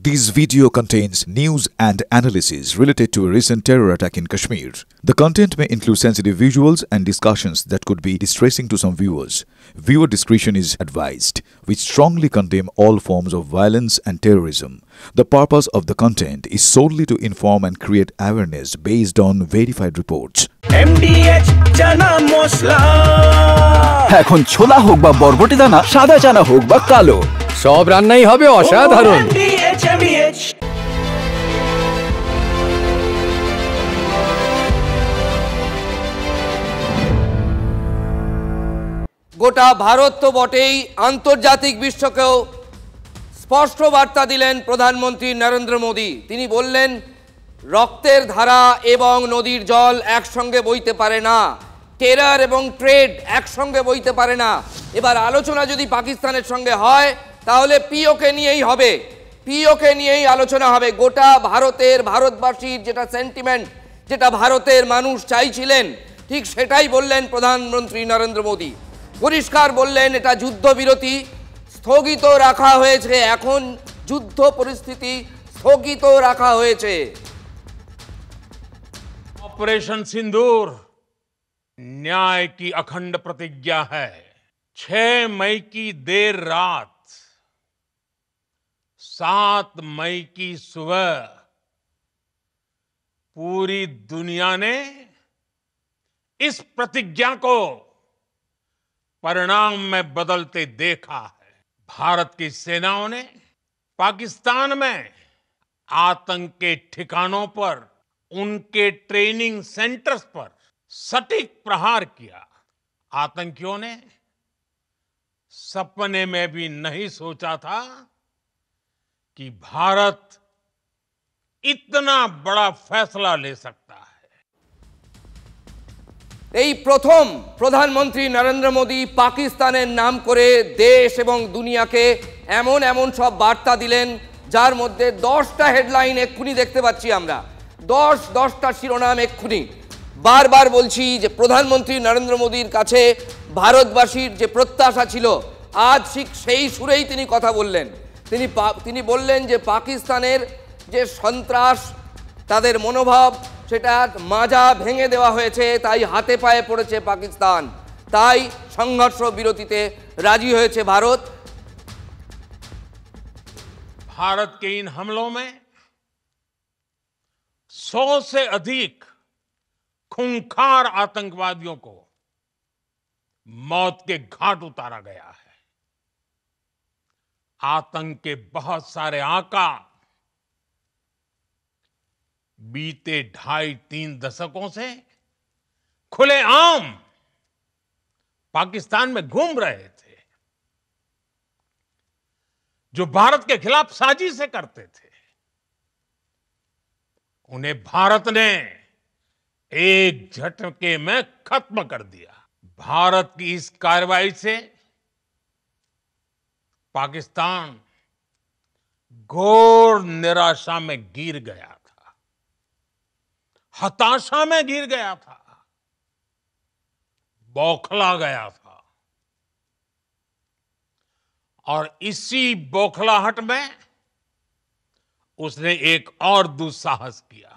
This video contains news and analysis related to a recent terror attack in Kashmir. The content may include sensitive visuals and discussions that could be distressing to some viewers. Viewer discretion is advised. We strongly condemn all forms of violence and terrorism. The purpose of the content is solely to inform and create awareness based on verified reports. MDH chana masala এখন ছোলা হোক বা বরবটি দানা, সাদা চানা হোক বা কালো, সব রান্নাই হবে অসাধারণ। MDH গোটা ভারত তো বটেই, আন্তর্জাতিক বিশ্বকেও স্পষ্ট বার্তা দিলেন প্রধানমন্ত্রী নরেন্দ্র মোদী। তিনি বললেন, রক্তের ধারা এবং নদীর জল একসঙ্গে বইতে পারে না, টেরর এবং ট্রেড একসঙ্গে বইতে পারে না। এবার আলোচনা যদি পাকিস্তানের সঙ্গে হয় তাহলে পিওকে নিয়েই হবে, পিওকে নিয়েই আলোচনা হবে। গোটা ভারতবাসীর যেটা সেন্টিমেন্ট, যেটা ভারতের মানুষ চাইছিলেন, ঠিক সেটাই বললেন প্রধানমন্ত্রী নরেন্দ্র মোদী। পরিষ্কার বললেন, এটা যুদ্ধবিরতি স্থগিত রাখা হয়েছে, এখন যুদ্ধ পরিস্থিতি স্থগিত রাখা হয়েছে। ऑपरेशन सिंदूर न्याय की अखंड प्रतिज्ञा है। 6 मई की देर रात, 7 मई की सुबह पूरी दुनिया ने इस प्रतिज्ञा को परिणाम में बदलते देखा है। भारत की सेनाओं ने पाकिस्तान में आतंक के ठिकानों पर, उनके ट्रेनिंग सेंटर्स पर सटीक प्रहार किया। आतंकियों ने सपने में भी नहीं सोचा था कि भारत इतना बड़ा फैसला ले सकता है। এই প্রথম প্রধানমন্ত্রী নরেন্দ্র মোদী পাকিস্তানের নাম করে দেশ এবং দুনিয়াকে এমন এমন সব বার্তা দিলেন, যার মধ্যে 10টা হেডলাইন এক্ষুনি দেখতে পাচ্ছি আমরা। 10টা শিরোনাম এক্ষুনি। বারবার বলছি যে প্রধানমন্ত্রী নরেন্দ্র মোদীর কাছে ভারতবাসীর যে প্রত্যাশা ছিল, আজ ঠিক সেই সুরেই তিনি কথা বললেন। তিনি বললেন যে পাকিস্তানের যে সন্ত্রাস, তাদের মনোভাব, সেটা মাজা ভেঙে দেওয়া হয়েছে, তাই হাতে পায়ে পড়েছে পাকিস্তান, তাই সংঘর্ষ বিরতিতে রাজি হয়েছে ভারত। भारत के इन हमलों में 100 से अधिक खूंखार आतंकवादियों को मौत के घाट उतारा गया है। आतंक के बहुत सारे आका बीते 2.5-3 दशकों से खुलेआम पाकिस्तान में घूम रहे थे, जो भारत के खिलाफ साजिशें करते थे। उन्हें भारत ने एक झटके में खत्म कर दिया। भारत की इस कार्रवाई से पाकिस्तान घोर निराशा में गिर गया था, हताशा में गिर गया था, बौखला गया था। और इसी बौखलाहट में उसने एक और दुस्साहस किया।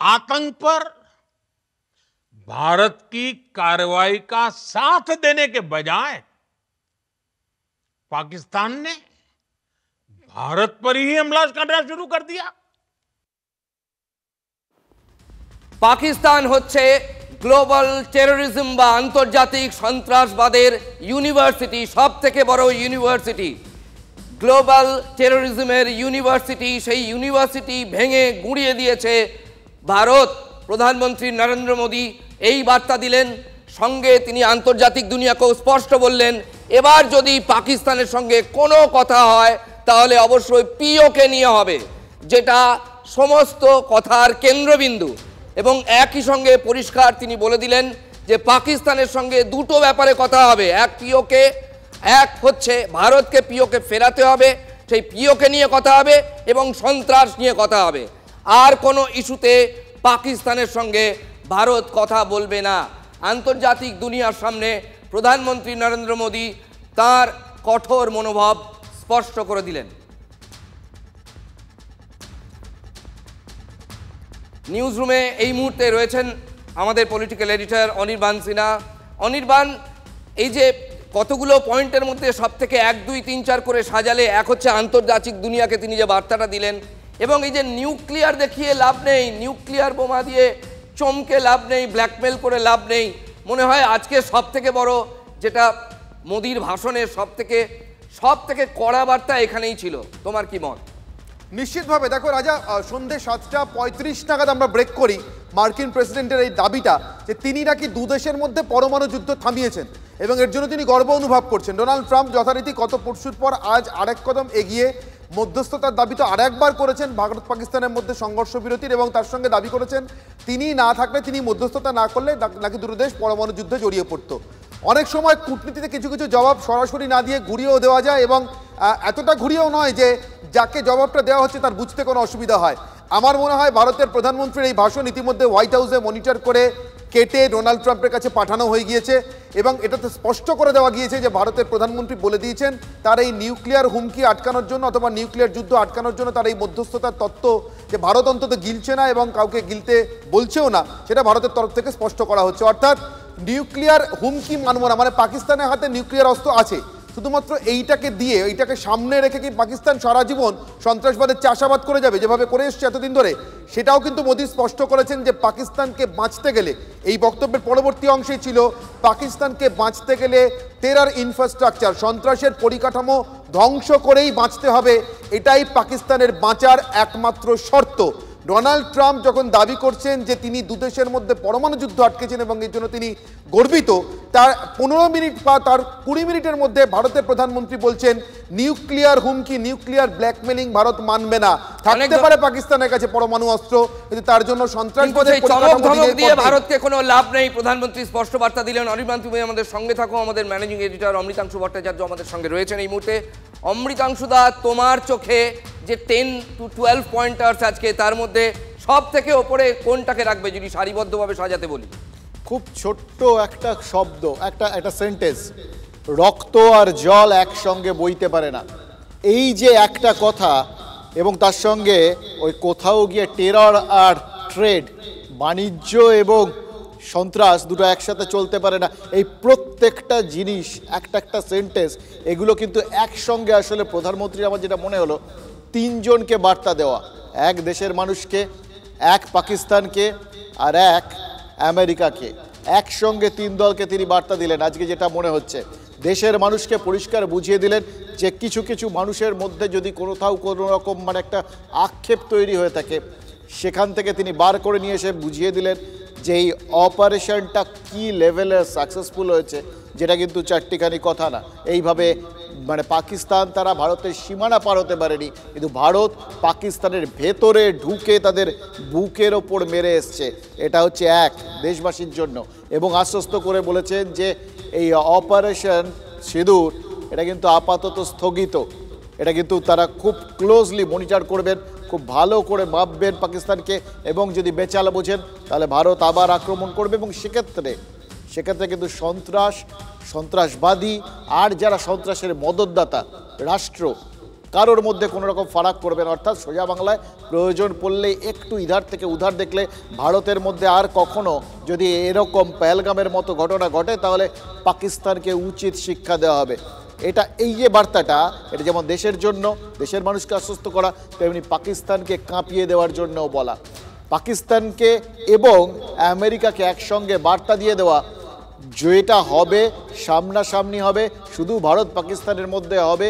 आतंक पर भारत की कार्रवाई का साथ देने के बजाय पाकिस्तान ने भारत पर ही हमला करना शुरू कर दिया। পাকিস্তান হচ্ছে গ্লোবাল টেরোরিজম বা আন্তর্জাতিক সন্ত্রাসবাদের ইউনিভার্সিটি, সব থেকে বড় ইউনিভার্সিটি, গ্লোবাল টেরোরিজমের ইউনিভার্সিটি। সেই ইউনিভার্সিটি ভেঙে গুঁড়িয়ে দিয়েছে ভারত। প্রধানমন্ত্রী নরেন্দ্র মোদী এই বার্তা দিলেন, সঙ্গে তিনি আন্তর্জাতিক দুনিয়াকেও স্পষ্ট বললেন, এবার যদি পাকিস্তানের সঙ্গে কোনো কথা হয় তাহলে অবশ্যই পিওকে নিয়ে হবে, যেটা সমস্ত কথার কেন্দ্রবিন্দু। এবং একই সঙ্গে পরিষ্কার তিনি বলে দিলেন যে পাকিস্তানের সঙ্গে দুটো ব্যাপারে কথা হবে। এক হচ্ছে ভারতকে পিওকে ফেরাতে হবে, সেই পিওকে নিয়ে কথা হবে, এবং সন্ত্রাস নিয়ে কথা হবে। আর কোনো ইস্যুতে পাকিস্তানের সঙ্গে ভারত কথা বলবে না। আন্তর্জাতিক দুনিয়ার সামনে প্রধানমন্ত্রী নরেন্দ্র মোদী তার কঠোর মনোভাব স্পষ্ট করে দিলেন। নিউজ রুমে এই মুহূর্তে রয়েছেন আমাদের পলিটিক্যাল এডিটর অনির্বাণ সিনহা। অনির্বাণ, এই যে কতগুলো পয়েন্টের মধ্যে সব থেকে 1, 2, 3, 4 করে সাজালে, এক হচ্ছে আন্তর্জাতিক দুনিয়াকে তিনি যে বার্তাটা দিলেন, এবং এই যে নিউক্লিয়ার দেখিয়ে লাভ নেই, নিউক্লিয়ার বোমা দিয়ে চমকে লাভ নেই, ব্ল্যাকমেল করে লাভ নেই, মনে হয় আজকে সব থেকে বড় যেটা মোদির ভাষণের সব থেকে কড়া বার্তা এখানেই ছিল। তোমার কি মত? নিশ্চিতভাবে দেখো রাজা, সন্ধ্যে 7:35 নাগাদ আমরা ব্রেক করি মার্কিন প্রেসিডেন্টের এই দাবিটা যে তিনি নাকি দুদেশের মধ্যে পরমাণু যুদ্ধ থামিয়েছেন এবং এর জন্য তিনি গর্ব অনুভব করছেন। ডোনাল্ড ট্রাম্প যথারীতি কত পরশুর পর আজ আরেক কদম এগিয়ে মধ্যস্থতার দাবি তো আরেকবার করেছেন ভারত পাকিস্তানের মধ্যে সংঘর্ষ বিরতির, এবং তার সঙ্গে দাবি করেছেন তিনি না থাকলে, তিনি মধ্যস্থতা না করলে নাকি দুটো দেশ পরমাণু যুদ্ধে জড়িয়ে পড়তো। অনেক সময় কূটনীতিতে কিছু কিছু জবাব সরাসরি না দিয়ে ঘুরিয়েও দেওয়া যায়, এবং এতটা ঘুরিয়েও নয় যে যাকে জবাবটা দেওয়া হচ্ছে তার বুঝতে কোনো অসুবিধা হয়। আমার মনে হয় ভারতের প্রধানমন্ত্রীর এই ভাষণ ইতিমধ্যে হোয়াইট হাউসে মনিটর করে কেটে ডোনাল্ড ট্রাম্পের কাছে পাঠানো হয়ে গিয়েছে, এবং এটাতে স্পষ্ট করে দেওয়া গিয়েছে যে ভারতের প্রধানমন্ত্রী বলে দিয়েছেন তার এই নিউক্লিয়ার হুমকি আটকানোর জন্য অথবা নিউক্লিয়ার যুদ্ধ আটকানোর জন্য তার এই মধ্যস্থতার তত্ত্ব যে ভারত অন্তত গিলছে না এবং কাউকে গিলতে বলছেও না, সেটা ভারতের তরফ থেকে স্পষ্ট করা হচ্ছে। অর্থাৎ নিউক্লিয়ার হুমকি মানব না, মানে পাকিস্তানের হাতে নিউক্লিয়ার অস্ত্র আছে, শুধুমাত্র এইটাকে সামনে রেখে কি পাকিস্তান সারা জীবন সন্ত্রাসবাদের চাষাবাদ করে যাবে যেভাবে করে এসছে এতদিন ধরে? সেটাও কিন্তু মোদি স্পষ্ট করেছেন যে পাকিস্তানকে বাঁচতে গেলে, এই বক্তব্যের পরবর্তী অংশেই ছিল পাকিস্তানকে বাঁচতে গেলে টেরর ইনফ্রাস্ট্রাকচার, সন্ত্রাসের পরিকাঠামো ধ্বংস করেই বাঁচতে হবে, এটাই পাকিস্তানের বাঁচার একমাত্র শর্ত। ডোনাল্ড ট্রাম্প যখন দাবি করছেন যে তিনি দুদেশের মধ্যে পরমাণু যুদ্ধ আটকেছেন এবং এর জন্য তিনি গর্বিত, তার 15 মিনিট বা তার 20 মিনিটের মধ্যে ভারতের প্রধানমন্ত্রী বলছেন নিউক্লিয়ার হুমকি, নিউক্লিয়ার ব্ল্যাকমেলিং ভারত মানবে না। থাকতে পারে পাকিস্তানের কাছে পরমাণু অস্ত্র, কিন্তু তার জন্য সন্ত্রাসবাদের পরিকাঠামো দিয়ে ভারতকে কোনো লাভ নেই, প্রধানমন্ত্রী স্পষ্ট বার্তা দিলেন। অনির্বাণ, তুমি আমাদের সঙ্গে থাকো। আমাদের ম্যানেজিং এডিটর অমৃতাংশু ভট্টাচার্য আমাদের সঙ্গে রয়েছেন এই মুহূর্তে। অমৃতাংশুদা, তোমার চোখে যে 10 to 12 পয়েন্টার্স আজকে, তার মধ্যে সব থেকে ওপরে কোনটাকে রাখবে যদি সারিবদ্ধভাবে সাজাতে বলি? খুব ছোট্ট একটা শব্দ, একটা সেন্টেন্স, রক্ত আর জল একসঙ্গে বইতে পারে না, এই যে একটা কথা, এবং তার সঙ্গে ওই কোথাও গিয়ে টেরর আর ট্রেড, বাণিজ্য এবং সন্ত্রাস দুটো একসাথে চলতে পারে না, এই প্রত্যেকটা জিনিস একটা সেন্টেন্স, এগুলো কিন্তু একসঙ্গে আসলে প্রধানমন্ত্রীর আমার যেটা মনে হলো 3 জনকে বার্তা দেওয়া, এক দেশের মানুষকে, এক পাকিস্তানকে আর এক আমেরিকাকে, একসঙ্গে 3 দলকে তিনি বার্তা দিলেন। আজকে যেটা মনে হচ্ছে দেশের মানুষকে পরিষ্কার বুঝিয়ে দিলেন যে কিছু কিছু মানুষের মধ্যে যদি কোথাও কোনো রকম মানে একটা আক্ষেপ তৈরি হয়ে থাকে, সেখান থেকে তিনি বার করে নিয়ে এসে বুঝিয়ে দিলেন যে এই অপারেশনটা কী লেভেলে সাকসেসফুল হয়েছে, যেটা কিন্তু চারটিখানি কথা না। এইভাবে মানে পাকিস্তান তারা ভারতের সীমানা পার হতে পারেনি, কিন্তু ভারত পাকিস্তানের ভেতরে ঢুকে তাদের বুকের ওপর মেরে এসছে। এটা হচ্ছে এক দেশবাসীর জন্য, এবং আশ্বস্ত করে বলেছেন যে এই অপারেশন সিঁদুর এটা কিন্তু আপাতত স্থগিত, এটা কিন্তু তারা খুব ক্লোজলি মনিটর করবেন, খুব ভালো করে মাপবেন পাকিস্তানকে, এবং যদি বেচালা বোঝেন তাহলে ভারত আবার আক্রমণ করবে, এবং সেক্ষেত্রে কিন্তু সন্ত্রাসবাদী আর যারা সন্ত্রাসের মদতদাতা রাষ্ট্র, কারোর মধ্যে কোনো রকম ফারাক করবে না। অর্থাৎ সোজা বাংলায় প্রয়োজন পড়লে একটু ইধার থেকে উধার দেখলে ভারতের মধ্যে আর কখনো যদি এরকম পেহেলগামের মতো ঘটনা ঘটে তাহলে পাকিস্তানকে উচিত শিক্ষা দেওয়া হবে। এই যে বার্তাটা, এটা যেমন দেশের জন্য, দেশের মানুষকে আশ্বস্ত করা, তেমনি পাকিস্তানকে কাঁপিয়ে দেওয়ার জন্যও বলা, পাকিস্তানকে এবং আমেরিকাকে একসঙ্গে বার্তা দিয়ে দেওয়া, যেটা হবে সামনাসামনি হবে, শুধু ভারত পাকিস্তানের মধ্যে হবে।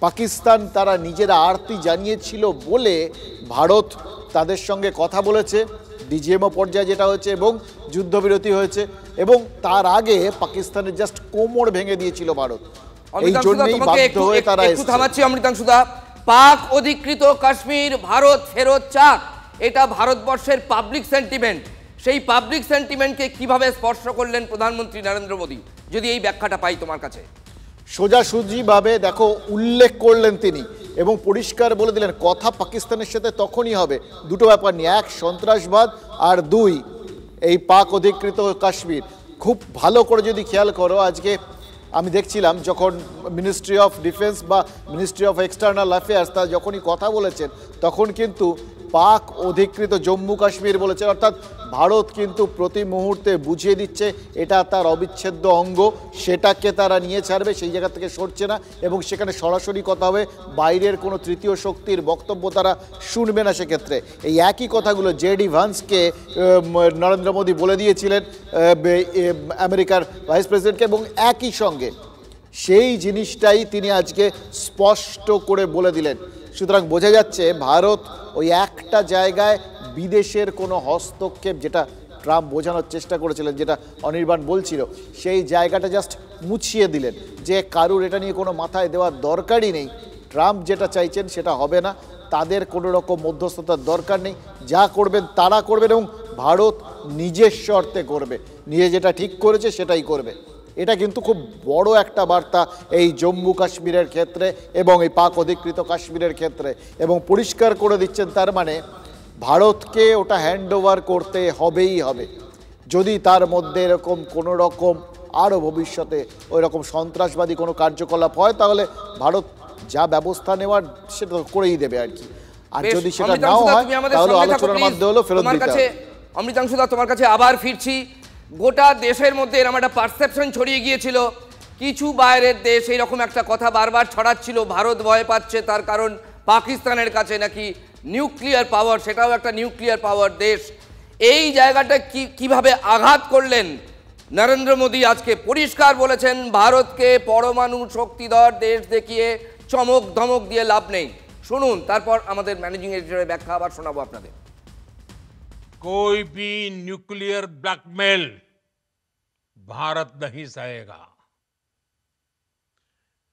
পাকিস্তান তারা নিজেরা আরতি জানিয়েছিল বলে ভারত তাদের সঙ্গে কথা বলেছে, ডিজিএমও পর্যায়ে যেটা হয়েছে, এবং যুদ্ধবিরতি হয়েছে, এবং তার আগে পাকিস্তানের জাস্ট কোমর ভেঙে দিয়েছিল ভারত। এই জন্যই বাধ্য হয়ে তারা এসেছে। থামাচ্ছি অমৃতাংশুদা, পাক অধিকৃত কাশ্মীর ভারত ফেরত চাক, এটা ভারতবর্ষের পাবলিক সেন্টিমেন্ট। সেই পাবলিক সেন্টিমেন্টকে কিভাবে স্পর্শ করলেন প্রধানমন্ত্রী নরেন্দ্র মোদী, যদি এই ব্যাখ্যাটা পাই তোমার কাছে? সোজাসুজিভাবে দেখো উল্লেখ করলেন তিনি, এবং পরিষ্কার বলে দিলেন কথা পাকিস্তানের সাথে তখনই হবে দুটো ব্যাপার নিয়ে, এক সন্ত্রাসবাদ আর দুই এই পাক অধিকৃত কাশ্মীর। খুব ভালো করে যদি খেয়াল করো, আজকে আমি দেখছিলাম যখন মিনিস্ট্রি অফ ডিফেন্স বা মিনিস্ট্রি অফ এক্সটার্নাল অ্যাফেয়ার্স তারা যখনই কথা বলেছেন, তখন কিন্তু পাক অধিকৃত জম্মু কাশ্মীর বলেছেন, অর্থাৎ ভারত কিন্তু প্রতি মুহূর্তে বুঝিয়ে দিচ্ছে এটা তার অবিচ্ছেদ্য অঙ্গ, সেটাকে তারা নিয়ে ছাড়বে, সেই জায়গা থেকে সরছে না এবং সেখানে সরাসরি কথা হবে, বাইরের কোনো তৃতীয় শক্তির বক্তব্য তারা শুনবে না। সেক্ষেত্রে এই একই কথাগুলো জেডি ভান্সকে নরেন্দ্র মোদী বলে দিয়েছিলেন আমেরিকার ভাইস প্রেসিডেন্টকে, এবং একই সঙ্গে সেই জিনিসটাই তিনি আজকে স্পষ্ট করে বলে দিলেন। সুতরাং বোঝা যাচ্ছে ভারত ওই একটা জায়গায় বিদেশের কোনো হস্তক্ষেপ, যেটা ট্রাম্প বোঝানোর চেষ্টা করেছিলেন, যেটা অনির্বাণ বলছিল, সেই জায়গাটা জাস্ট মুছিয়ে দিলেন যে কারুর এটা নিয়ে কোনো মাথায় দেওয়ার দরকারই নেই। ট্রাম্প যেটা চাইছেন সেটা হবে না, তাদের কোনো রকম মধ্যস্থতার দরকার নেই, যা করবেন তারা করবেন এবং ভারত নিজের শর্তে করবে, নিজে যেটা ঠিক করেছে সেটাই করবে। এটা কিন্তু খুব বড় একটা বার্তা এই জম্মু কাশ্মীরের ক্ষেত্রে এবং এই পাক অধিকৃত কাশ্মীরের ক্ষেত্রে, এবং পরিষ্কার করে দিচ্ছেন তার মানে ভারতকে ওটা হ্যান্ড ওভার করতে হবেই হবে। যদি তার মধ্যে এরকম কোনো রকম আরও ভবিষ্যতে ওই রকম সন্ত্রাসবাদী কোনো কার্যকলাপ হয়, তাহলে ভারত যা ব্যবস্থা নেওয়ার সেটা করেই দেবে আর কি। আর যদি সেটা নাও হয় তাহলে আলোচনার মাধ্যমে হলো ফেরত দিতে হবে। অমৃতাংশুদা, তোমার কাছে আবার ফিরছি। গোটা দেশের মধ্যে এরকম একটা পারসেপশন ছড়িয়ে গিয়েছিল, কিছু বাইরের দেশ এইরকম একটা কথা বারবার ছড়াচ্ছিল, ভারত ভয় পাচ্ছে তার কারণ পাকিস্তানের কাছে নাকি নিউক্লিয়ার পাওয়ার, সেটাও একটা নিউক্লিয়ার পাওয়ার দেশ। এই জায়গাটা কিভাবে আঘাত করলেন নরেন্দ্র মোদী? আজকে পরিষ্কার বলেছেন ভারতকে পরমাণু শক্তিধর দেশ দেখিয়ে চমক ধমক দিয়ে লাভ নেই। শুনুন, তারপর আমাদের ম্যানেজিং এডিটরের ব্যাখ্যা আবার শোনাবো আপনাদের। कोई भी न्यूक्लियर ब्लैकमेल भारत नहीं सहेगा।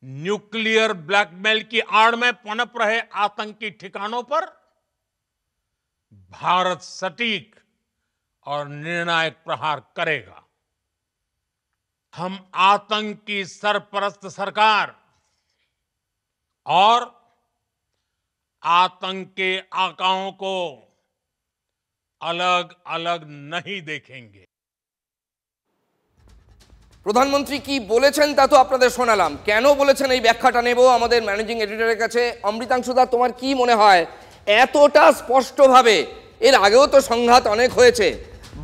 न्यूक्लियर ब्लैकमेल की आड़ में पनप रहे आतंकी ठिकानों पर भारत सटीक और निर्णायक प्रहार करेगा। हम आतंक की सरपरस्त सरकार और आतंक के आकाओं को अलग अलग नहीं देखेंगे। প্রধানমন্ত্রী কি বলেছেন তা তো আপনাদের শোনালাম, কেন বলেছেন এই ব্যাখ্যাটা নেব আমাদের ম্যানেজিং এডিটরের কাছে। অমৃতাংশুদা, তোমার কি মনে হয় এতটা স্পষ্টভাবে? এর আগেও তো সংঘাত অনেক হয়েছে,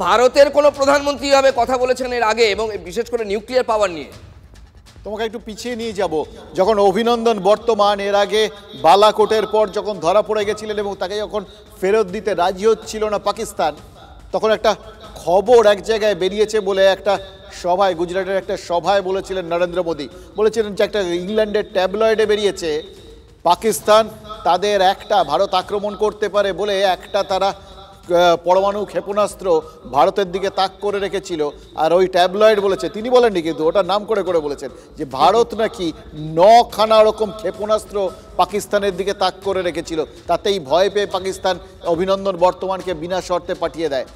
ভারতের কোনো প্রধানমন্ত্রী ভাবে কথা বলেছেন এর আগে, এবং বিশেষ করে নিউক্লিয়ার পাওয়ার নিয়ে? তোমাকে একটু পিছিয়ে নিয়ে যাব। যখন অভিনন্দন বর্তমান এর আগে বালাকোটের পর যখন ধরা পড়ে গেছিলেন এবং তাকে যখন ফেরত দিতে রাজি হচ্ছিল না পাকিস্তান, তখন একটা খবর এক জায়গায় বেরিয়েছে বলে একটা সভায়, গুজরাটের একটা সভায় বলেছিলেন নরেন্দ্র মোদী, বলেছিলেন যে একটা ইংল্যান্ডের ট্যাবলয়েডে বেরিয়েছে পাকিস্তান তাদের একটা ভারত আক্রমণ করতে পারে বলে একটা তারা পরমাণু ক্ষেপণাস্ত্র ভারতের দিকে তাক করে রেখেছিল। আর ওই ট্যাবলয়েড বলেছে, তিনি বলেননি কিন্তু ওটার নাম করে করে বলেছেন যে ভারত নাকি 9খানা রকম ক্ষেপণাস্ত্র পাকিস্তানের দিকে তাক করে রেখেছিল, তাতেই ভয় পেয়ে পাকিস্তান অভিনন্দন বর্তমানকে বিনা শর্তে পাঠিয়ে দেয়।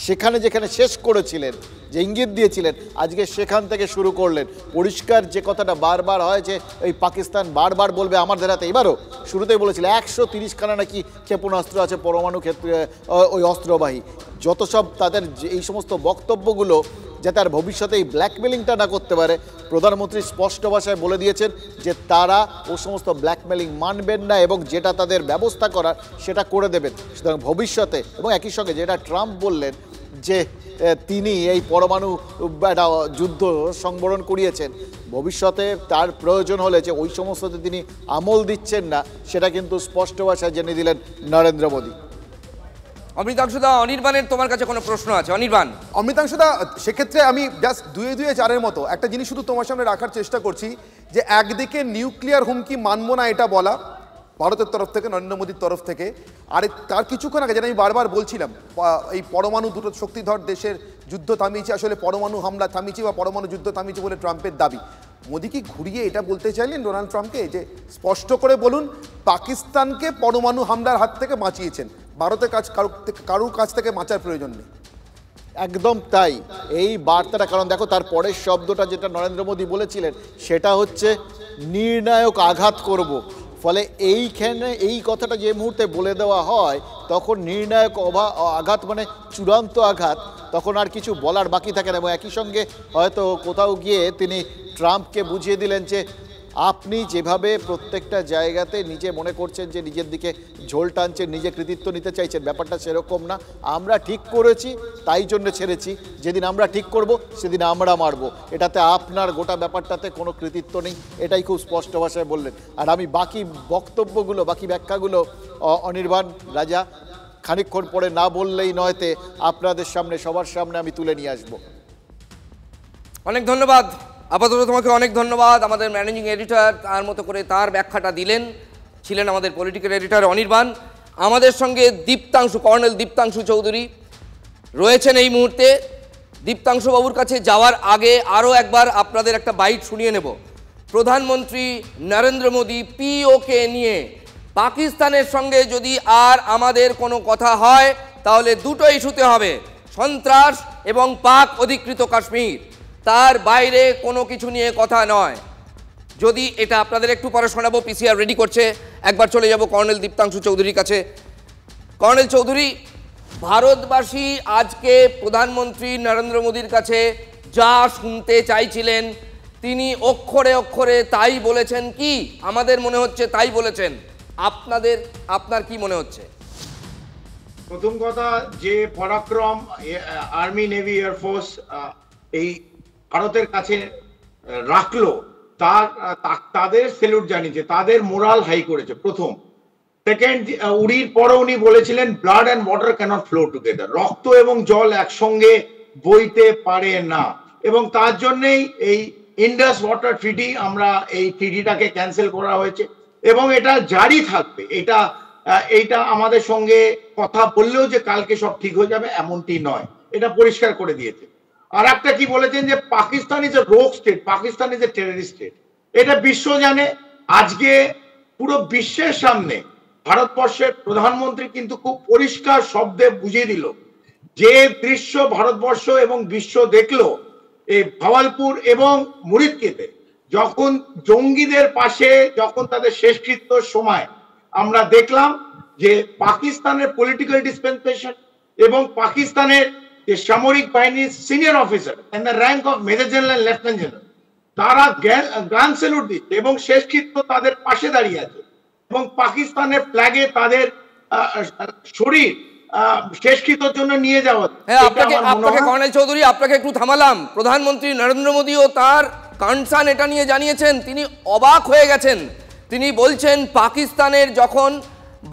সেখানে যেখানে শেষ করেছিলেন, যে ইঙ্গিত দিয়েছিলেন, আজকে সেখান থেকে শুরু করলেন। পরিষ্কার যে কথাটা বারবার হয় যে এই পাকিস্তান বারবার বলবে আমাদের হাতে, এবারও শুরুতেই বলেছিল 130খানা নাকি ক্ষেপণাস্ত্র আছে পরমাণু ক্ষেত্রে ওই অস্ত্রবাহী। যত সব তাদের এই সমস্ত বক্তব্যগুলো যাতে আর ভবিষ্যতে এই ব্ল্যাকমেলিংটা না করতে পারে, প্রধানমন্ত্রী স্পষ্ট ভাষায় বলে দিয়েছেন যে তারা ও সমস্ত ব্ল্যাকমেলিং মানবেন না এবং যেটা তাদের ব্যবস্থা করার সেটা করে দেবেন। সুতরাং ভবিষ্যতে, এবং একই সঙ্গে যেটা ট্রাম্প বললেন যে তিনি এই পরমাণু একটা যুদ্ধ সংবরণ করিয়েছেন, ভবিষ্যতে তার প্রয়োজন হলে যে ওই সমস্ততে তিনি আমল দিচ্ছেন না, সেটা কিন্তু স্পষ্ট ভাষায় জেনে দিলেন নরেন্দ্র মোদী। অমৃতাংশুদা, অনির্বাণের তোমার কাছে কোনো প্রশ্ন আছে? অনির্বাণ। অমৃতাংশুদা, সেক্ষেত্রে আমি জাস্ট 2-2-4 মতো একটা জিনিস শুধু তোমার সামনে রাখার চেষ্টা করছি, যে একদিকে নিউক্লিয়ার হুমকি মানব না এটা বলা ভারতের তরফ থেকে, নরেন্দ্র মোদীর তরফ থেকে, আর তার কিছুক্ষণ আগে যেটা আমি বারবার বলছিলাম, এই পরমাণু দুটো শক্তিধর দেশের যুদ্ধ থামিয়েছে, আসলে পরমাণু হামলা থামিয়েছে বা পরমাণু যুদ্ধ থামিয়েছে বলে ট্রাম্পের দাবি। মোদী কি ঘুরিয়ে এটা বলতে চাইলেন ডোনাল্ড ট্রাম্পকে যে স্পষ্ট করে বলুন পাকিস্তানকে পরমাণু হামলার হাত থেকে বাঁচিয়েছেন, ভারতের কারুর কাছ থেকে বাঁচার প্রয়োজন নেই? একদম তাই, এই বার্তাটা, কারণ দেখো তার পরের শব্দটা যেটা নরেন্দ্র মোদী বলেছিলেন সেটা হচ্ছে নির্ণায়ক আঘাত করব। ফলে এইখানে এই কথাটা যে মুহূর্তে বলে দেওয়া হয় তখন নির্ণায়ক আঘাত মানে চূড়ান্ত আঘাত, তখন আর কিছু বলার বাকি থাকে না। এবং একই সঙ্গে হয়তো কোথাও গিয়ে তিনি ট্রাম্পকে বুঝিয়ে দিলেন যে আপনি যেভাবে প্রত্যেকটা জায়গাতে নিজে মনে করছেন যে নিজের দিকে ঝোল টানছেন, নিজে কৃতিত্ব নিতে চাইছেন, ব্যাপারটা সেরকম না। আমরা ঠিক করেছি তাই জন্য ছেড়েছি, যেদিন আমরা ঠিক করব সেদিন আমরা মারব, এটাতে আপনার গোটা ব্যাপারটাতে কোনো কৃতিত্ব নেই, এটাই খুব স্পষ্ট ভাষায় বললেন। আর আমি বাকি বক্তব্যগুলো, বাকি ব্যাখ্যাগুলো অনির্বাণ, রাজা খানিকক্ষণ পরে না বললেই নয়তে আপনাদের সামনে, সবার সামনে আমি তুলে নিয়ে আসবো। অনেক ধন্যবাদ, আপাতত তোমাকে অনেক ধন্যবাদ। আমাদের ম্যানেজিং এডিটর তার মতো করে তার ব্যাখ্যাটা দিলেন, ছিলেন আমাদের পলিটিক্যাল এডিটর অনির্বাণ। আমাদের সঙ্গে দীপ্তাংশু, কর্নেল দীপ্তাংশু চৌধুরী রয়েছেন এই মুহূর্তে। দীপ্তাংশু বাবুর কাছে যাওয়ার আগে আরও একবার আপনাদের একটা বাইট শুনিয়ে নেব। প্রধানমন্ত্রী নরেন্দ্র মোদী পিওকে নিয়ে পাকিস্তানের সঙ্গে যদি আর আমাদের কোনো কথা হয় তাহলে দুটো ইস্যুতে হবে, সন্ত্রাস এবং পাক অধিকৃত কাশ্মীর, তার বাইরে কোনো কিছু নিয়ে কথা নয়। যদি এটা আপনাদের একটু পরে শোনাবো, পিসিআর রেডি করছে, একবার চলে যাব কর্নেল দীপ্তাংশু চৌধুরীর কাছে। কর্নেল চৌধুরী, ভারতবাসী আজকে প্রধানমন্ত্রী নরেন্দ্র মোদীর কাছে যা শুনতে চাইছিলেন তিনি অক্ষরে অক্ষরে তাই বলেছেন কি? আমাদের মনে হচ্ছে তাই বলেছেন, আপনার কি মনে হচ্ছে? প্রথম কথা, যে পরাক্রম আর্মি, নেভি, এয়ারফোর্স এই ভারতের কাছে রাখলো, তাদের সেলুট জানিয়েছে, তাদের মোরাল হাই করেছে প্রথম। সেকেন্ড, উড়ির পরও উনি বলেছিলেন blood and water cannot flow together, রক্ত এবং জল একসঙ্গে বইতে পারে না, এবং তার জন্যই এই ইন্ডাস ওয়াটার ট্রিটি, আমরা এই ট্রিটিটাকে ক্যান্সেল করা হয়েছে এবং এটা জারি থাকবে। এইটা আমাদের সঙ্গে কথা বললেও যে কালকে সব ঠিক হয়ে যাবে এমনটি নয়, এটা পরিষ্কার করে দিয়েছে। আর একটা কি বলেছেন যে পাকিস্তান ইজ এ রোগ state, Pakistan is a terrorist state, এটা বিশ্ব জানে। আজকে পুরো বিশ্বের সামনে ভারতবর্ষের প্রধানমন্ত্রী কিন্তু খুব পরিষ্কার শব্দে বুঝিয়ে দিল যে দৃশ্য ভারতবর্ষ এবং বিশ্ব দেখলো এই ভাওয়ালপুর এবং মুরিদকেতে, যখন জঙ্গিদের পাশে, যখন তাদের শেষকৃত্যর সময় আমরা দেখলাম যে পাকিস্তানের পলিটিক্যাল ডিসপেন্সেশন এবং পাকিস্তানের যে সামরিক বাহিনীর senior officer in the rank of major general, lieutenant general, তারা গান স্যালুট দিচ্ছে এবং শেষকৃত্য তাদের পাশে দাঁড়িয়ে আছে এবং পাকিস্তানের ফ্ল্যাগে তাদের শরীর শেষকৃত্যর জন্য নিয়ে যাওয়া। আপনাকে কর্নেল চৌধুরী, আপনাকে একটু থামালাম। প্রধানমন্ত্রী নরেন্দ্র মোদীও তার কনসার্ন এটা নিয়ে জানিয়েছেন, তিনি অবাক হয়ে গেছেন। তিনি বলছেন পাকিস্তানের যখন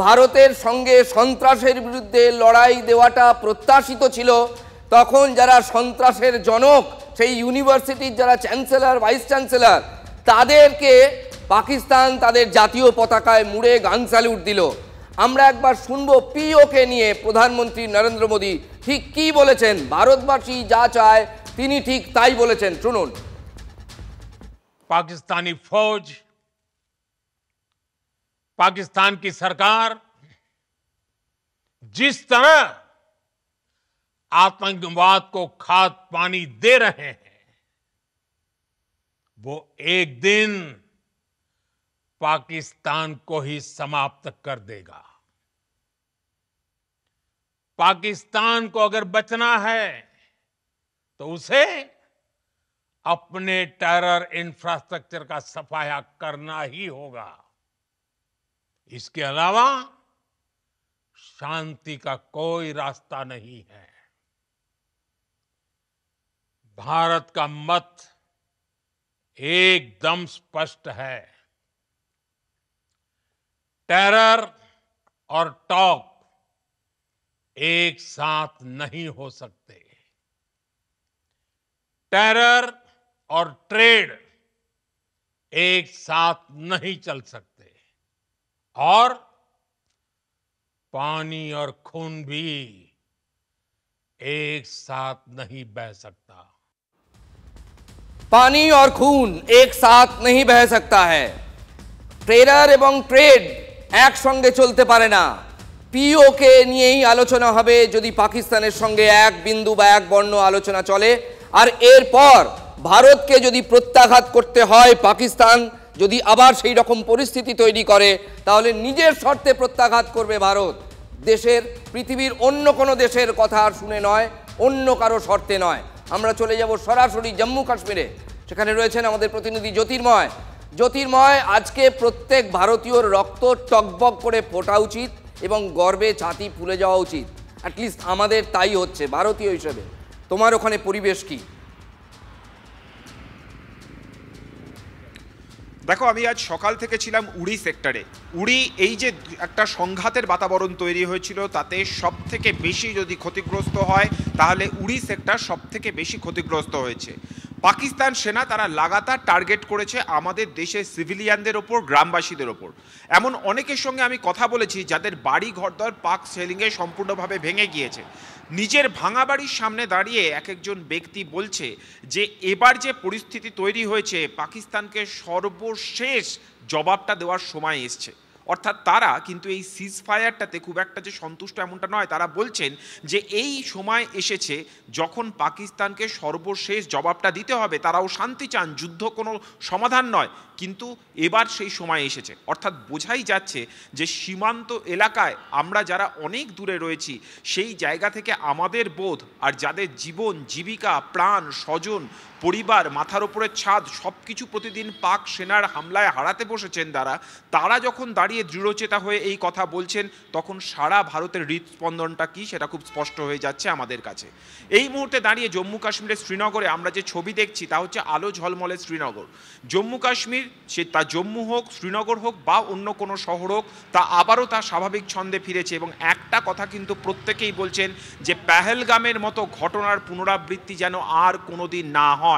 ভারতের সঙ্গে সন্ত্রাসের বিরুদ্ধে লড়াই দেওয়াটা প্রত্যাশিত ছিল, তখন যারা সন্ত্রাসের জনক, সেই ইউনিভার্সিটির যারা চ্যান্সেলর, ভাইস চ্যান্সেলর, তাদেরকে পাকিস্তান তাদের জাতীয় পতাকায় মুড়ে গান স্যালুট দিল। আমরা একবার শুনবো পিওকে নিয়ে প্রধানমন্ত্রী নরেন্দ্র মোদী ঠিক কি বলেছেন। ভারতবাসী যা চায় তিনি ঠিক তাই বলেছেন, শুনুন। पाकिस्तानी फौज, पाकिस्तान की सरकार जिस तरह आतंकवाद को खाद पानी दे रहे हैं, वो एक दिन पाकिस्तान को ही समाप्त कर देगा। पाकिस्तान को अगर बचना है तो उसे अपने टेरर इंफ्रास्ट्रक्चर का सफाया करना ही होगा। इसके अलावा शांति का कोई रास्ता नहीं है। भारत का मत एकदम स्पष्ट है। टेरर और टॉक एक साथ नहीं हो सकते। टेरर और ट्रेड एक साथ नहीं चल सकते, और पानी और खून भी एक साथ नहीं बह सकता। पानी और खून एक साथ नहीं बह सकता है। टेरर एवं ट्रेड एक संगे चलते पारे ना। পিওকে নিয়েই আলোচনা হবে যদি পাকিস্তানের সঙ্গে এক বিন্দু বা এক বর্ণ আলোচনা চলে। আর এরপর ভারতকে যদি প্রত্যাঘাত করতে হয়, পাকিস্তান যদি আবার সেই রকম পরিস্থিতি তৈরি করে, তাহলে নিজের শর্তে প্রত্যাঘাত করবে ভারত। দেশের, পৃথিবীর অন্য কোনো দেশের কথা আর শুনে নয়, অন্য কারো শর্তে নয়। আমরা চলে যাব সরাসরি জম্মু কাশ্মীরে। সেখানে রয়েছেন আমাদের প্রতিনিধি জ্যোতির্ময়। জ্যোতির্ময়, আজকে প্রত্যেক ভারতীয়র রক্ত টকবক করে ফোটা উচিত এবং গর্বে ছাতি ফুলে যাওয়া উচিত। অ্যাটলিস্ট আমাদের তাই হচ্ছে ভারতীয় হিসেবে। তোমার ওখানে পরিবেশ কি? দেখো, আমি আজ সকাল থেকে ছিলাম উড়ি সেক্টরে। উড়ি এই যে একটা সংঘাতের বাতাবরণ তৈরি হয়েছিল, তাতে সব থেকে বেশি যদি ক্ষতিগ্রস্ত হয় তাহলে উড়ি সেক্টর সব থেকে বেশি ক্ষতিগ্রস্ত হয়েছে। পাকিস্তান সেনা তারা লাগাতার টার্গেট করেছে আমাদের দেশের সিভিলিয়ানদের ওপর, গ্রামবাসীদের ওপর। এমন অনেকের সঙ্গে আমি কথা বলেছি যাদের বাড়ি ঘরদর পাক সেলিংয়ে সম্পূর্ণভাবে ভেঙে গিয়েছে। নিজের ভাঙা বাড়ির সামনে দাঁড়িয়ে এক একজন ব্যক্তি বলছে যে এবার যে পরিস্থিতি তৈরি হয়েছে, পাকিস্তানকে সর্বশেষ জবাবটা দেওয়ার সময় এসছে। অর্থাৎ তারা কিন্তু এই সিজ ফায়ারটাতে খুব একটা যে সন্তুষ্ট এমনটা নয়। তারা বলছেন যে এই সময় এসেছে যখন পাকিস্তানকে সর্বশেষ জবাবটা দিতে হবে। তারাও শান্তি চান, যুদ্ধ কোনো সমাধান নয়, কিন্তু এবার সেই সময় এসেছে। অর্থাৎ বোঝাই যাচ্ছে যে সীমান্ত এলাকায় আমরা যারা অনেক দূরে রয়েছি, সেই জায়গা থেকে আমাদের বোধ আর যাদের জীবন জীবিকা, প্রাণ, স্বজন, পরিবার, মাথার ওপরের ছাদ সব কিছু প্রতিদিন পাক সেনার হামলায় হারাতে বসেছেন তারা যখন দাঁড়িয়ে দৃঢ়চেতা হয়ে এই কথা বলছেন, তখন সারা ভারতের হৃদস্পন্দনটা কি সেটা খুব স্পষ্ট হয়ে যাচ্ছে আমাদের কাছে। এই মুহূর্তে দাঁড়িয়ে জম্মু কাশ্মীরের শ্রীনগরে আমরা যে ছবি দেখছি তা হচ্ছে আলো ঝলমলে শ্রীনগর। জম্মু কাশ্মীর, সে তা জম্মু হোক, শ্রীনগর হোক বা অন্য কোনো শহর হোক, তা আবারও তার স্বাভাবিক ছন্দে ফিরেছে। এবং একটা কথা কিন্তু প্রত্যেকেই বলছেন যে পেহেলগামের মতো ঘটনার পুনরাবৃত্তি যেন আর কোনোদিন না হয়।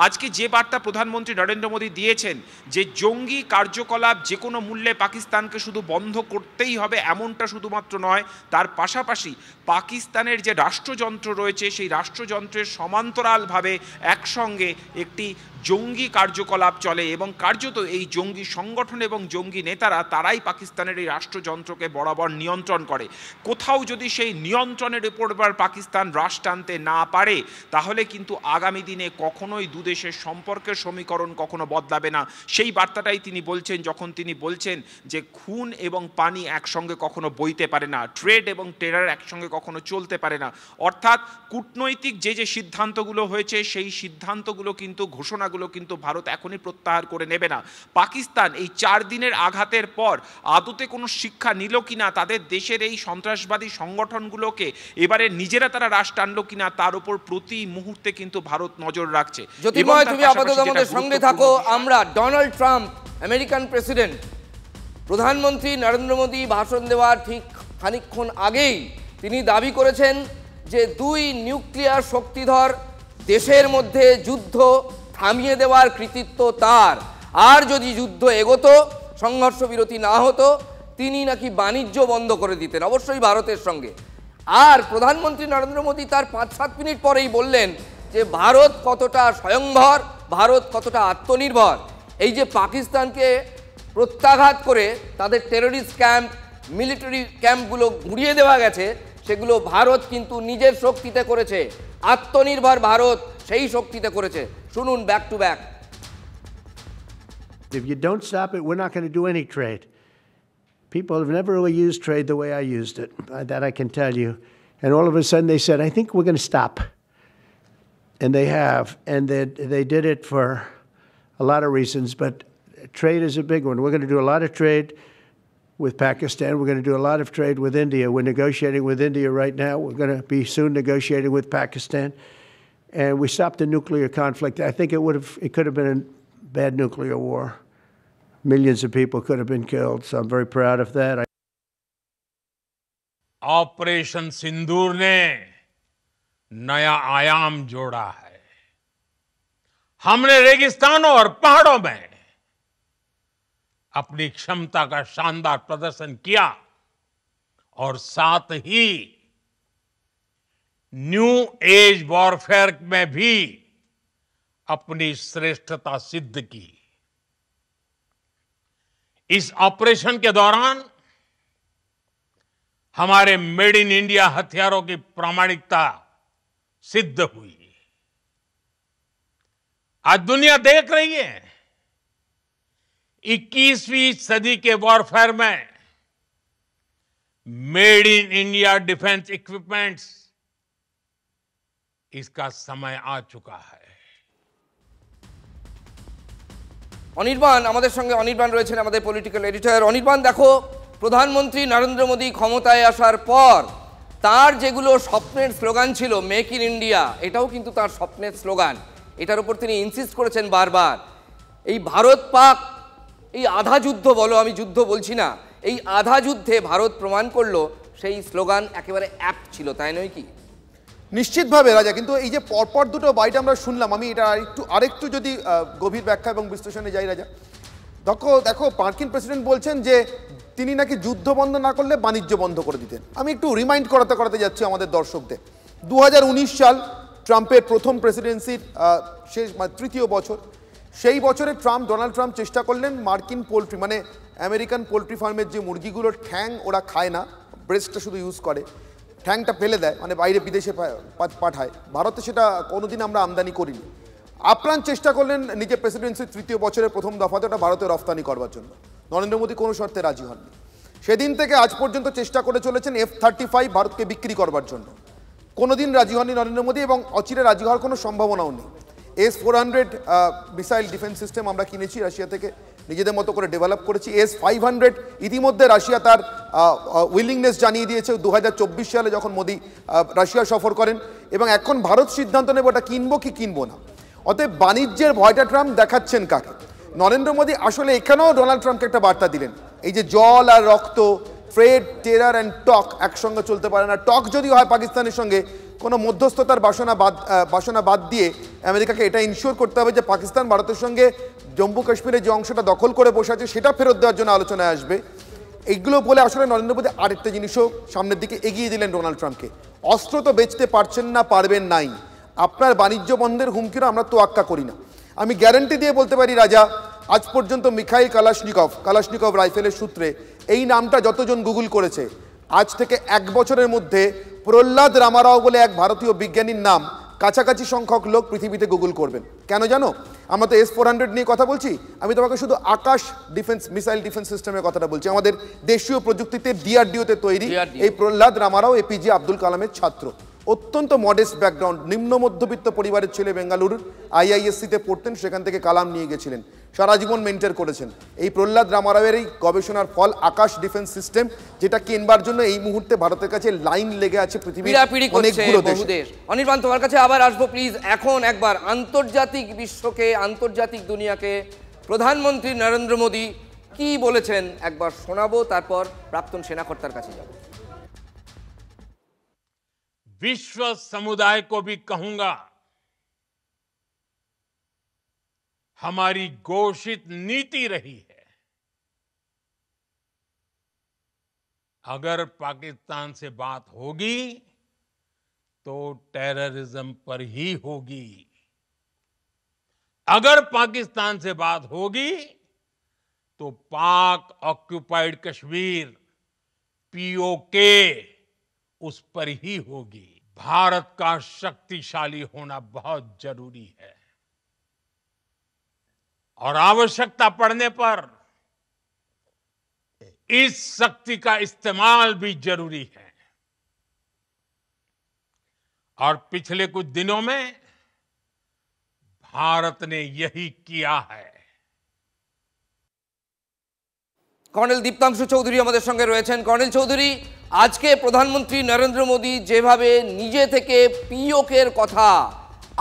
আজকে যে বার্তা প্রধানমন্ত্রী নরেন্দ্র মোদী দিয়েছেন যে জঙ্গি কার্যকলাপ যে কোনো মূল্যে পাকিস্তানকে শুধু বন্ধ করতেই হবে এমনটা শুধুমাত্র নয়, তার পাশাপাশি পাকিস্তানের যে রাষ্ট্রযন্ত্র রয়েছে সেই রাষ্ট্রযন্ত্রের সমান্তরালভাবে একসঙ্গে একটি জঙ্গি কার্যকলাপ চলে এবং কার্যত এই জঙ্গি সংগঠন এবং জঙ্গি নেতারা তারাই পাকিস্তানের এই রাষ্ট্রযন্ত্রকে বরাবর নিয়ন্ত্রণ করে। কোথাও যদি সেই নিয়ন্ত্রণের উপর পাকিস্তান রাশ টানতে না পারে, তাহলে কিন্তু আগামী দিনে কখনোই দুদেশের সম্পর্কের সমীকরণ কখনো বদলাবে না। সেই বার্তাটাই তিনি বলছেন যখন তিনি বলছেন যে খুন এবং পানি একসঙ্গে কখনো বইতে পারে না, ট্রেড এবং টেরার একসঙ্গে কখনো চলতে পারে না। অর্থাৎ কূটনৈতিক যে সিদ্ধান্তগুলো হয়েছে সেই সিদ্ধান্তগুলো কিন্তু ঘোষণাগুলো কিন্তু ভারত এখনই প্রত্যাহার করে নেবে না। পাকিস্তান এই 4 দিনের আঘাতের পর আদতে কোনো শিক্ষা নিল কিনা, তাদের দেশের এই সন্ত্রাসবাদী সংগঠনগুলোকে এবারে নিজেরা তারা রাশ টানলো কিনা, তার উপর প্রতি মুহূর্তে কিন্তু ভারত নজর রাখছে। জ্যোতির্ময়, তুমি আপাতত আমাদের সঙ্গে থাকো। আমরা ডোনাল্ড ট্রাম্প, আমেরিকান প্রেসিডেন্ট, প্রধানমন্ত্রী নরেন্দ্র মোদী ভাষণ দেওয়ার ঠিক খানিকক্ষণ আগেই তিনি দাবি করেছেন যে 2 নিউক্লিয়ার শক্তিধর দেশের মধ্যে যুদ্ধ থামিয়ে দেওয়ার কৃতিত্ব তার। আর যদি যুদ্ধ এগোতো, সংঘর্ষ বিরতি না হতো, তিনি নাকি বাণিজ্য বন্ধ করে দিতেন, অবশ্যই ভারতের সঙ্গে। আর প্রধানমন্ত্রী নরেন্দ্র মোদী তার 5-7 মিনিট পরেই বললেন যে ভারত কতটা স্বয়ংভর, ভারত কতটা আত্মনির্ভর। এই যে পাকিস্তানকে প্রত্যাঘাত করে তাদের টেররিস্ট ক্যাম্প, মিলিটারি ক্যাম্পগুলো গুড়িয়ে দেওয়া গেছে, সেগুলো ভারত কিন্তু নিজের শক্তিতে করেছে। আত্মনির্ভর ভারত সেই শক্তিতে করেছে। শুনুন back to back. If you don't stop it, we're not going to do any trade. People have never really used trade the way I used it. That I can tell you. And all of a sudden they said, I think we're going to stop. And they have. And they did it for a lot of reasons, but trade is a big one. We're going to do a lot of trade with Pakistan. We're going to do a lot of trade with India. We're negotiating with India right now. We're going to be soon negotiating with Pakistan. And we stopped the nuclear conflict. I think it could have been a bad nuclear war. Millions of people could have been killed. So I'm very proud of that. Operation Sindoor ने नया आयाम जोड़ा है। हमने रेगिस्तानों और पहाड़ों में अपनी क्षमता का शानदार प्रदर्शन किया और साथ ही न्यू एज वॉरफेयर में भी अपनी श्रेष्ठता सिद्ध की। इस ऑपरेशन के दौरान हमारे मेड इन इंडिया हथियारों की प्रामाणिकता सिद्ध हुई। आज दुनिया देख रही है 21वीं सदी के वॉरफेयर में made in India defence equipments, इसका समय आ चुका है। অনির্বাণ আমাদের সঙ্গে, অনির্বাণ রয়েছেন আমাদের পলিটিক্যাল এডিটর। অনির্বাণ, দেখো, প্রধানমন্ত্রী নরেন্দ্র মোদী ক্ষমতায় আসার পর তার যেগুলো স্বপ্নের স্লোগান ছিল, মেক ইন ইন্ডিয়া, এটাও কিন্তু তার স্বপ্নের স্লোগান। এটার উপর তিনি ইনসিস্ট করেছেন বারবার। এই ভারত পাক, এই আধা যুদ্ধ বলো, আমি যুদ্ধ বলছি না, এই আধা যুদ্ধে ভারত প্রমাণ করলো সেই স্লোগান একেবারে অ্যাপ্ট ছিল, তাই নয় কি? নিশ্চিতভাবে রাজা, কিন্তু এই যে পরপর দুটো বাইট আমরা শুনলাম, আমি এটা আরেকটু যদি গভীর ব্যাখ্যা এবং বিশ্লেষণে যাই রাজা। দেখো মার্কিন প্রেসিডেন্ট বলছেন যে তিনি নাকি যুদ্ধ বন্ধ না করলে বাণিজ্য বন্ধ করে দিতেন। আমি একটু রিমাইন্ড করাতে যাচ্ছি আমাদের দর্শকদের। 2019 সাল ট্রাম্পের প্রথম প্রেসিডেন্সির শেষ তৃতীয় বছর। সেই বছরে ডোনাল্ড ট্রাম্প চেষ্টা করলেন মার্কিন পোলট্রি, মানে আমেরিকান পোলট্রি ফার্মের যে মুরগিগুলোর ঠ্যাং ওরা খায় না, ব্রেস্টটা শুধু ইউজ করে, ঠ্যাংটা ফেলে দেয়, মানে বাইরে বিদেশে পাঠায়। ভারতে সেটা কোনোদিন আমরা আমদানি করিনি। আপ্রাণ চেষ্টা করলেন নিজের প্রেসিডেন্সির তৃতীয় বছরের প্রথম দফাতে ওটা ভারতে রফতানি করবার জন্য। নরেন্দ্র মোদী কোনো শর্তে রাজি হননি। সেদিন থেকে আজ পর্যন্ত চেষ্টা করে চলেছেন F-35 ভারতকে বিক্রি করবার জন্য। কোনোদিন রাজি হননি নরেন্দ্র মোদী, এবং অচিরে রাজি হওয়ার কোনো সম্ভাবনাও নেই। S-400 মিসাইল ডিফেন্স সিস্টেম আমরা কিনেছি রাশিয়া থেকে, নিজেদের মতো করে ডেভেলপ করেছি। S-500 ইতিমধ্যে রাশিয়া তার উইলিংনেস জানিয়ে দিয়েছে 2024 সালে যখন মোদী রাশিয়া সফর করেন, এবং এখন ভারত সিদ্ধান্ত নেবে ওটা কিনবো কি কিনবো না। অতএব বাণিজ্যের ভয়টা ট্রাম্প দেখাচ্ছেন কাকে? নরেন্দ্র মোদী আসলে এখানেও ডোনাল্ড ট্রাম্পকে একটা বার্তা দিলেন, এই যে জল আর রক্ত, ট্রেড, টেরার অ্যান্ড টক একসঙ্গে চলতে পারে না। টক যদি হয় পাকিস্তানের সঙ্গে, কোনো মধ্যস্থতার বাসনা বাদ দিয়ে আমেরিকাকে এটা ইনশিওর করতে হবে যে পাকিস্তান ভারতের সঙ্গে জম্মু কাশ্মীরের যে অংশটা দখল করে বসে আছে সেটা ফেরত দেওয়ার জন্য আলোচনায় আসবে। এইগুলো বলে আসলে নরেন্দ্র মোদী আরেকটা জিনিসও সামনের দিকে এগিয়ে দিলেন ডোনাল্ড ট্রাম্পকে। অস্ত্র তো বেচতে পারছেন না, পারবেন নাই, আপনার বাণিজ্য বন্ধের হুমকিরও আমরা তোয়াক্কা করি না। আমি গ্যারান্টি দিয়ে বলতে পারি রাজা, আজ পর্যন্ত মিখাইল কালাশনিকভ রাইফেলের সূত্রে এই নামটা যতজন গুগল করেছে, আজ থেকে 1 বছরের মধ্যে প্রহ্লাদ রামারাও বলে এক ভারতীয় বিজ্ঞানীর নাম কাছাকাছি সংখ্যক লোক পৃথিবীতে গুগল করবেন। কেন জানো? আমরা তো S-400 নিয়ে কথা বলছি, আমি তোমাকে শুধু আকাশ ডিফেন্স মিসাইল ডিফেন্স সিস্টেমের কথাটা বলছি। আমাদের দেশীয় প্রযুক্তিতে DRDO-তে তৈরি এই প্রহ্লাদ রামারাও APJ আব্দুল কালামের ছাত্র। অত্যন্ত মডেস্ট ব্যাকগ্রাউন্ড, নিম্ন মধ্যবিত্ত পরিবারের ছেলে, বেঙ্গালুরুর IISc-তে পড়তেন, সেখান থেকে কালাম নিয়ে গেছিলেন, সারা জীবন মেন্টর করেছেন। এই প্রহ্লাদ রামারাওয়ের এই গবেষণার ফল আকাশ ডিফেন্স সিস্টেম, যেটা কেনবার জন্য এই মুহূর্তে ভারতের কাছে লাইন লেগে আছে পৃথিবীর অনেকগুলো দেশ। অনির্বাণ, তোমার কাছে আবার আসবো প্লিজ। এখন একবার আন্তর্জাতিক বিশ্বকে, আন্তর্জাতিক দুনিয়াকে প্রধানমন্ত্রী নরেন্দ্র মোদী কি বলেছেন একবার শোনাবো, তারপর প্রাক্তন সেনাকর্তার কাছে যাব। विश्व समुदाय को भी कहूंगा, हमारी घोषित नीति रही है, अगर पाकिस्तान से बात होगी तो टेररिज्म पर ही होगी। अगर पाकिस्तान से बात होगी तो पाक ऑक्युपाइड कश्मीर POK उस पर ही होगी। भारत का शक्तिशाली होना बहुत जरूरी है और आवश्यकता पड़ने पर इस शक्ति का इस्तेमाल भी जरूरी है। और पिछले कुछ दिनों में भारत ने यही किया है। কর্নেল দীপ্তাংশু চৌধুরী আমাদের সঙ্গে রয়েছেন। কর্নেল চৌধুরী, আজকে প্রধানমন্ত্রী নরেন্দ্র মোদী যেভাবে নিজে থেকে POK-এর কথা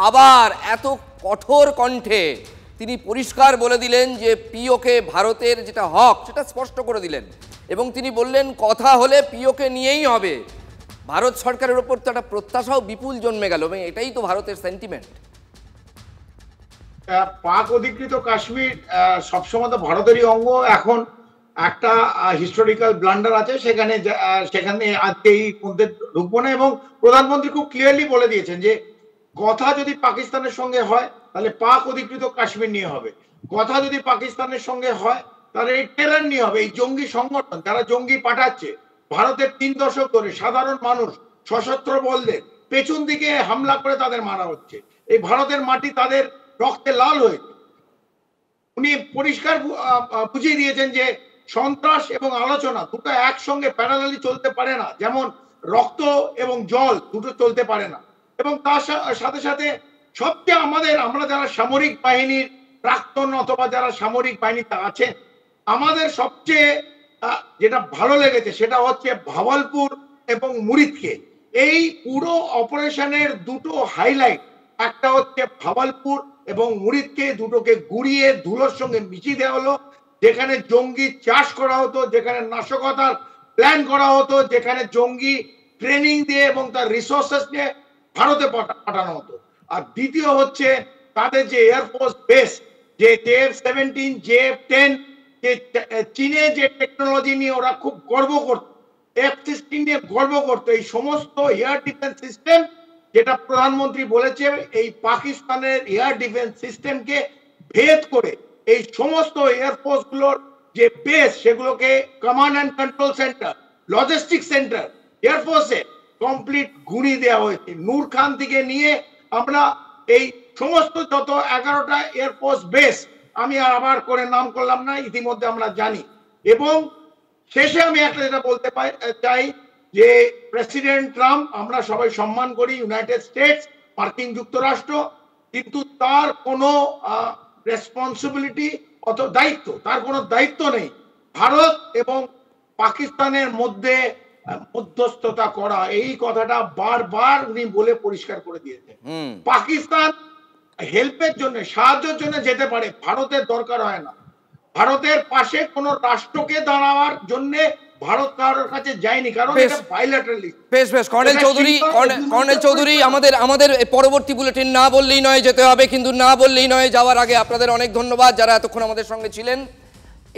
আবার এত কঠোর কণ্ঠে তিনি পরিষ্কার বলে দিলেন যে POK ভারতের যেটা হক সেটা স্পষ্ট করে দিলেন, এবং তিনি বললেন কথা হলে POK নিয়েই হবে। ভারত সরকারের ওপর তো একটা প্রত্যাশাও বিপুল জন্মে গেল, এবং এটাই তো ভারতের সেন্টিমেন্ট। পাক অধিকৃত কাশ্মীর সবসময় তো ভারতেরই অঙ্গ। এখন একটা হিস্টোরিক্যাল ব্লান্ডার আছে, সেখানে আজকে এই মধ্যে ঢুকবো না। এবং প্রধানমন্ত্রী খুব ক্লিয়ারলি বলে দিয়েছেন যে কথা যদি পাকিস্তানের সঙ্গে হয় তাহলে পাক অধিকৃত কাশ্মীর নিয়ে হবে, কথা যদি পাকিস্তানের সঙ্গে হয় তাহলে এই টেরর নিয়ে হবে। এই জঙ্গি সংগঠন যারা জঙ্গি পাঠাচ্ছে ভারতের 3 দশক ধরে সাধারণ মানুষ সশস্ত্র বলদের পেছন দিকে হামলা করে তাদের মারা হচ্ছে। এই ভারতের মাটি তাদের রক্তে লাল হয়েছে। উনি পরিষ্কার বুঝিয়ে দিয়েছেন যে সন্ত্রাস এবং আলোচনা দুটো একসঙ্গে প্যারালালি চলতে পারে না, যেমন রক্ত এবং জল দুটো চলতে পারে না। এবং তার সাথে সাথে সবচেয়ে আমরা যারা সামরিক বাহিনীর প্রাক্তন অথবা যারা সামরিক বাহিনীতে আছেন, আমাদের সবচেয়ে যেটা ভালো লেগেছে সেটা হচ্ছে ভাওয়ালপুর এবং মুরিদকে। এই পুরো অপারেশনের দুটো হাইলাইট, একটা হচ্ছে ভাওয়ালপুর এবং মুরিদকে দুটোকে গুড়িয়ে ধুলোর সঙ্গে মিশিয়ে দেওয়া হলো, যেখানে জঙ্গি চাষ করা হতো, যেখানে নাশকতার প্ল্যান করা হতো, যেখানে জঙ্গি ট্রেনিং দিয়ে এবং তার রিসোর্সেস নিয়ে ভারতে পাঠানো হতো। আর দ্বিতীয় হচ্ছে তাদের যে এয়ারফোর্স বেস, যে JF-17, JF-10, যে চীনে যে টেকনোলজি নিয়ে ওরা খুব গর্ব করত, F-16 নিয়ে গর্ব করতো, এই সমস্ত এয়ার ডিফেন্স সিস্টেম, যেটা প্রধানমন্ত্রী বলেছে এই পাকিস্তানের এয়ার ডিফেন্স সিস্টেমকে ভেদ করে এই সমস্ত এয়ারফোর্স গুলোর যে বেস, সেগুলোকে command and control center, logistic center এয়ারফোর্সে কমপ্লিট গুঁড়িয়ে দেওয়া হয়েছে। নূর খান থেকে নিয়ে আমরা এই সমস্ত যত 11টা এয়ারফোর্স বেস, আমি আবার করে নাম করলাম না, ইতিমধ্যে আমরা জানি। এবং শেষে আমি একটা যেটা বলতে চাই যে প্রেসিডেন্ট ট্রাম্প আমরা সবাই সম্মান করি, ইউনাইটেড স্টেটস, মার্কিন যুক্তরাষ্ট্র, কিন্তু তার কোনো রেসপন্সিবিলিটি অত দায়িত্ব, তার কোনো দায়িত্ব নেই ভারত এবং পাকিস্তানের মধ্যে মধ্যস্থতা করা। এই কথাটা বারবার উনি বলে পরিষ্কার করে দিয়েছেন। পাকিস্তান হেল্পের জন্য, সাহায্যের জন্য যেতে পারে, ভারতের দরকার হয় না। ভারতের পাশে কোন রাষ্ট্রকে দাঁড়াবার জন্য ভারত কারোর কাছে যায়নি, কারণ এটা বাইল্যাটারালি। বেশ বেশ, কর্নেল চৌধুরী, আমাদের পরবর্তী বুলেটিন না বললেই নয়, যেতে হবে, কিন্তু না বললেই নয়। যাওয়ার আগে আপনাদের অনেক ধন্যবাদ যারা এতক্ষণ আমাদের সঙ্গে ছিলেন,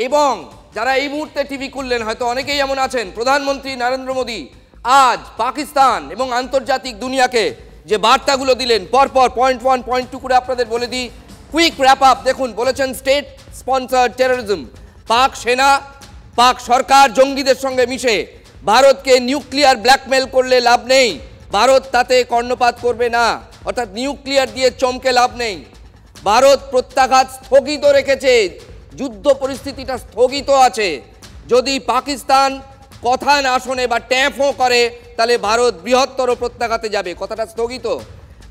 এবং যারা এই মুহূর্তে টিভি খুললেন, হয়তো অনেকেই এমন আছেন। প্রধানমন্ত্রী নরেন্দ্র মোদী আজ পাকিস্তান এবং আন্তর্জাতিক দুনিয়াকে যে বার্তাগুলো দিলেন, পরপর পয়েন্ট 1, পয়েন্ট 2 করে আপনাদের বলে দিই। কুইক র্যাপ আপ দেখুন। বলেছেন স্টেট স্পন্সর্ড টেররিজম, পাক সেনা, পাক সরকার জঙ্গিদের সঙ্গে মিশে ভারতকে নিউক্লিয়ার ব্ল্যাকমেল করলে লাভ নেই, ভারত তাতে কর্ণপাত করবে না, অর্থাৎ নিউক্লিয়ার দিয়ে চমকে লাভ নেই। ভারত প্রত্যাঘাত স্থগিত রেখেছে, যুদ্ধ পরিস্থিতিটা স্থগিত আছে। যদি পাকিস্তান কথা না শোনে বা ট্যাঁফও করে, তাহলে ভারত বৃহত্তর প্রত্যাঘাতে যাবে, কথাটা স্থগিত।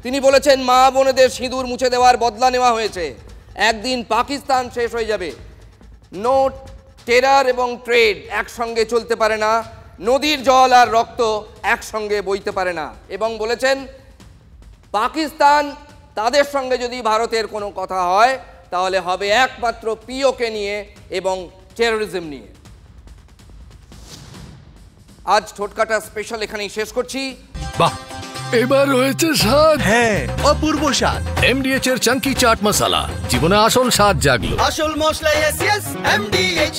তিনি বলেছেন মা বোনেদের সিঁদুর মুছে দেওয়ার বদলা নেওয়া হয়েছে, একদিন পাকিস্তান শেষ হয়ে যাবে। নো টেরর এবং ট্রেড একসঙ্গে চলতে পারে না, নদীর জল আর রক্ত একসঙ্গে বইতে পারে না। এবং বলেছেন পাকিস্তান তাদের সঙ্গে যদি ভারতের কোনো কথা হয়, তাহলে হবে একমাত্র পিওকে নিয়ে এবং টেররিজম নিয়ে। আজ ঠোটকাটা স্পেশাল এখানেই শেষ করছি। বাহ, এবার রয়েছে স্বাদ। হ্যাঁ, অপূর্ব স্বাদ। MDH এর চাঙ্কি চাট মশলা, জীবনে আসল স্বাদ জাগলো। আসল মশলা, yes, yes, MDH